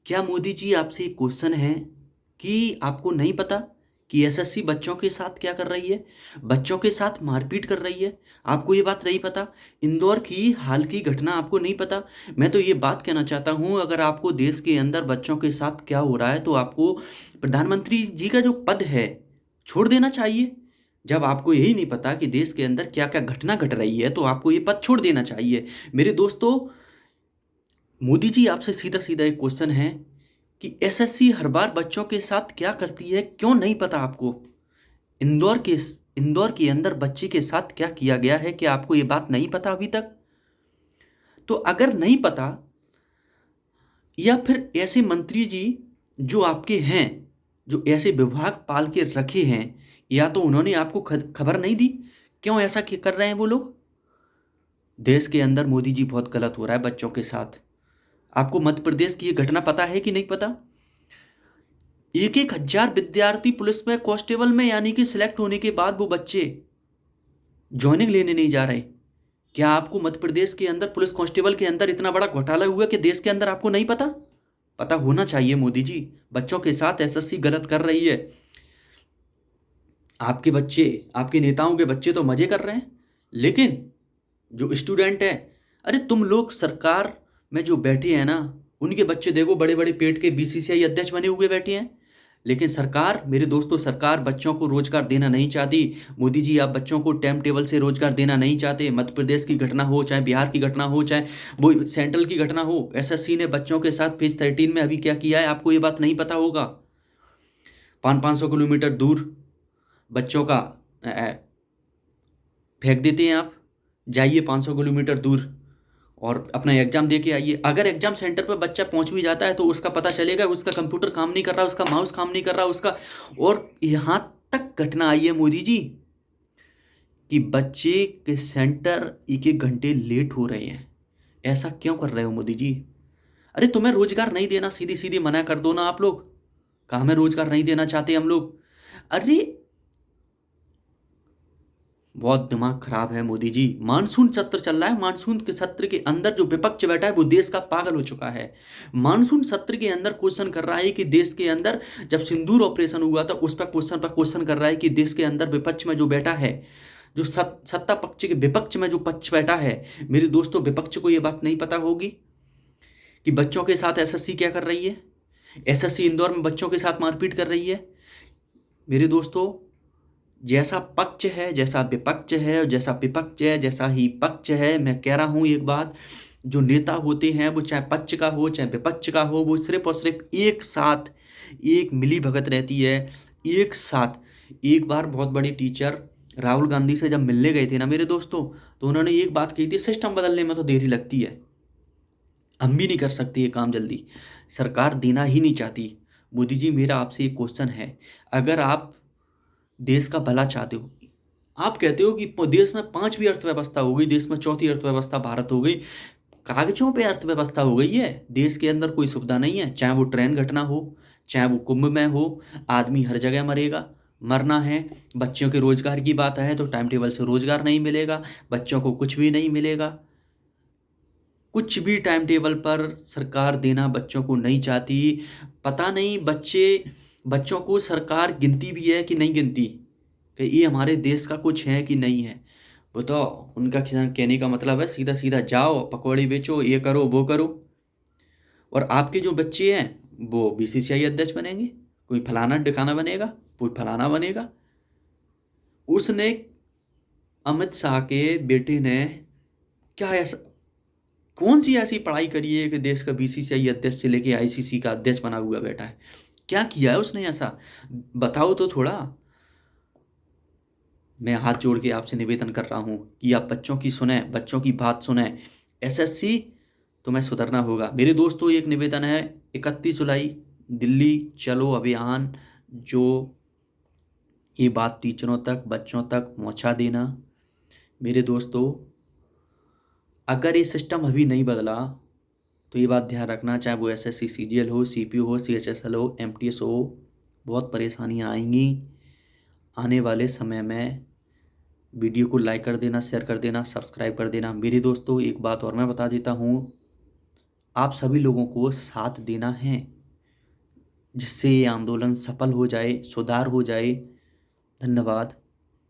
क्या मोदी जी आपसे एक क्वेश्चन है कि आपको नहीं पता कि एसएससी बच्चों के साथ क्या कर रही है? बच्चों के साथ मारपीट कर रही है। आपको ये बात नहीं पता? इंदौर की हाल की घटना आपको नहीं पता? मैं तो ये बात कहना चाहता हूँ, अगर आपको देश के अंदर बच्चों के साथ क्या हो रहा है तो आपको प्रधानमंत्री जी का जो पद है छोड़ देना चाहिए। जब आपको यही नहीं पता कि देश के अंदर क्या क्या घटना घट रही है तो आपको ये पद छोड़ देना चाहिए। मेरे दोस्तों, मोदी जी आपसे सीधा सीधा एक क्वेश्चन है कि एसएससी हर बार बच्चों के साथ क्या करती है, क्यों नहीं पता आपको? इंदौर के इंदौर के अंदर बच्चे के साथ क्या किया गया है, क्या आपको ये बात नहीं पता अभी तक? तो अगर नहीं पता, या फिर ऐसे मंत्री जी जो आपके हैं, जो ऐसे विभाग पाल के रखे हैं, या तो उन्होंने आपको खबर नहीं दी, क्यों ऐसा कर रहे हैं वो लोग? देश के अंदर मोदी जी बहुत गलत हो रहा है बच्चों के साथ। आपको मध्य प्रदेश की ये घटना पता है कि नहीं पता? 1,000 विद्यार्थी पुलिस में कांस्टेबल में यानी कि सिलेक्ट होने के बाद वो बच्चे ज्वाइनिंग लेने नहीं जा रहे। क्या आपको मध्य प्रदेश के अंदर पुलिस कांस्टेबल के अंदर इतना बड़ा घोटाला हुआ कि देश के अंदर आपको नहीं पता? पता होना चाहिए मोदी जी। बच्चों के साथ एसएससी गलत कर रही है। आपके बच्चे, आपके नेताओं के बच्चे तो मजे कर रहे हैं, लेकिन जो स्टूडेंट है, अरे तुम लोग सरकार में जो बैठे हैं ना, उनके बच्चे देखो बड़े बड़े पेट के बीसीसीआई अध्यक्ष बने हुए बैठे हैं। लेकिन सरकार, मेरे दोस्तों, सरकार बच्चों को रोजगार देना नहीं चाहती। मोदी जी, आप बच्चों को टाइम टेबल से रोजगार देना नहीं चाहते। मध्य प्रदेश की घटना हो, चाहे बिहार की घटना हो, चाहे वो सेंट्रल की घटना हो, एसएससी ने बच्चों के साथ फेज 13 में अभी क्या किया है आपको ये बात नहीं पता होगा। 500 किलोमीटर दूर बच्चों का फेंक देते हैं आप। जाइए 500 किलोमीटर दूर और अपना एग्जाम दे के आइए। अगर एग्जाम सेंटर पर बच्चा पहुंच भी जाता है तो उसका पता चलेगा उसका कंप्यूटर काम नहीं कर रहा, उसका माउस काम नहीं कर रहा, उसका। और यहां तक घटना आई है मोदी जी कि बच्चे के सेंटर एक एक घंटे लेट हो रहे हैं। ऐसा क्यों कर रहे हो मोदी जी? अरे तुम्हें रोजगार नहीं देना, सीधी सीधी मना कर दो ना आप लोग। कहा हमें रोजगार नहीं देना चाहते हम लोग। अरे बहुत दिमाग खराब है मोदी जी। मानसून सत्र चल रहा है, मानसून के सत्र के अंदर जो विपक्ष बैठा है वो देश का पागल हो चुका है। मानसून सत्र के अंदर क्वेश्चन कर रहा है कि देश के अंदर जब सिंदूर ऑपरेशन हुआ था उस पर क्वेश्चन कर रहा है कि देश के अंदर विपक्ष में जो बैठा है, जो सत्ता पक्ष के विपक्ष में जो पक्ष बैठा है, मेरे दोस्तों, विपक्ष को ये बात नहीं पता होगी कि बच्चों के साथ एसएससी क्या कर रही है? एसएससी इंदौर में बच्चों के साथ मारपीट कर रही है। मेरे दोस्तों, जैसा पक्ष है, जैसा विपक्ष है, और जैसा विपक्ष है जैसा ही पक्ष है। मैं कह रहा हूं एक बात, जो नेता होते हैं वो चाहे पक्ष का हो चाहे विपक्ष का हो, वो सिर्फ और सिर्फ एक साथ, एक मिली भगत रहती है, एक साथ। एक बार बहुत बड़ी टीचर राहुल गांधी से जब मिलने गए थे ना मेरे दोस्तों, तो उन्होंने एक बात कही थी, सिस्टम बदलने में तो देरी लगती है, हम भी नहीं कर सकते ये काम जल्दी, सरकार देना ही नहीं चाहती। मोदी जी, मेरा आपसे एक क्वेश्चन है, अगर आप देश का भला चाहते हो, आप कहते हो कि देश में पांचवी अर्थव्यवस्था हो गई, देश में चौथी अर्थव्यवस्था भारत हो गई, कागजों पे अर्थव्यवस्था हो गई है, देश के अंदर कोई सुविधा नहीं है। चाहे वो ट्रेन घटना हो, चाहे वो कुंभ में हो, आदमी हर जगह मरेगा, मरना है। बच्चों के रोजगार की बात है तो टाइम टेबल से रोजगार नहीं मिलेगा, बच्चों को कुछ भी नहीं मिलेगा। कुछ भी टाइम टेबल पर सरकार देना बच्चों को नहीं चाहती। पता नहीं बच्चों को सरकार गिनती भी है कि नहीं गिनती, कि ये हमारे देश का कुछ है कि नहीं है। वो तो उनका कहने का मतलब है सीधा सीधा जाओ पकौड़ी बेचो, ये करो वो करो। और आपके जो बच्चे हैं वो बीसीसीआई अध्यक्ष बनेंगे, कोई फलाना ढिकाना बनेगा, कोई फलाना बनेगा। उसने, अमित शाह के बेटे ने, क्या ऐसा, कौन सी ऐसी पढ़ाई करी है कि देश का बीसीसीआई अध्यक्ष से लेके आईसीसी का अध्यक्ष बना हुआ बैठा है? क्या किया है उसने ऐसा? बताओ तो थोड़ा। मैं हाथ जोड़ के आपसे निवेदन कर रहा हूँ कि आप बच्चों की सुने, बच्चों की बात सुने। एसएससी, तुम्हें सुधरना होगा। मेरे दोस्तों, एक निवेदन है, 31 जुलाई दिल्ली चलो अभियान, जो ये बात टीचरों तक, बच्चों तक पहुँचा देना। मेरे दोस्तों, अगर ये सिस्टम अभी नहीं बदला तो ये बात ध्यान रखना, चाहे वो एसएससी सीजीएल हो, सीपीयू हो, सीएचएसएल हो, एमटीएस हो, बहुत परेशानियाँ आएंगी आने वाले समय में। वीडियो को लाइक कर देना, शेयर कर देना, सब्सक्राइब कर देना। मेरे दोस्तों, एक बात और मैं बता देता हूँ, आप सभी लोगों को साथ देना है। जिससे ये आंदोलन सफल हो जाए, सुधार हो जाए। धन्यवाद।